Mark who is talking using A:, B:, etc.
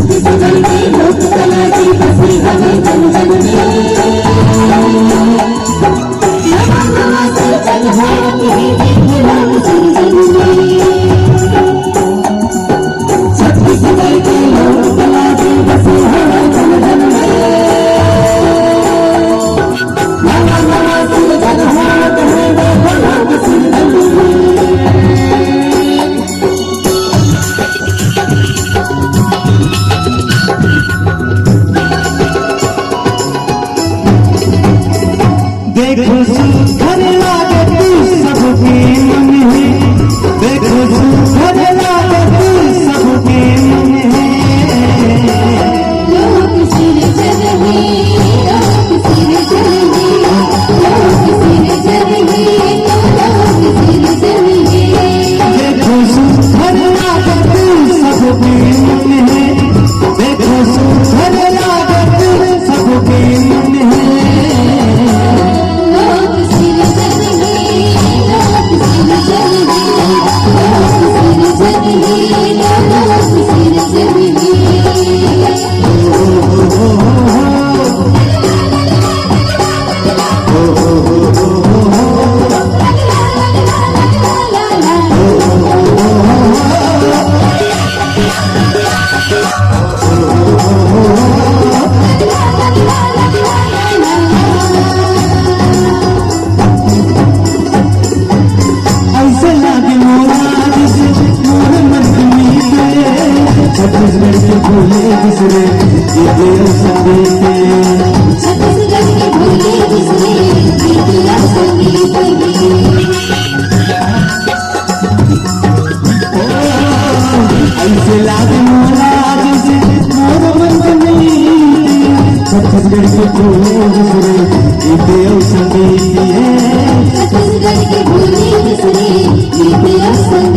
A: छत्तीसगढ़ की लोक कला की बसी हमें जन जन में नवा नवा सृजन है कि लोग जन जन में छत्तीसगढ़ की लोक कला की बसी हमें जन जन में नवा नवा सृजन है कि लोग जन जन में
B: देखो सुधर लागत सबके मन है, देखो सुधर लागत सबके मन है।
A: लोग सिर जन है, लोग सिर जन है, लोग सिर जन है, लोग सिर जन है।
B: देखो सुधर लागत सबके मन है, देखो सुधर लागत सबके मन है। छत्तीसगढ़ के भूले बिसरे ये संगीत,
A: छत्तीसगढ़ के भूले बिसरे ये संगीत।
B: ऐसे लागे मोरा जैसे मोर मन में। छत्तीसगढ़ के भूले बिसरे ये संगीत,
A: छत्तीसगढ़ के भूले बिसरे ये संगीत।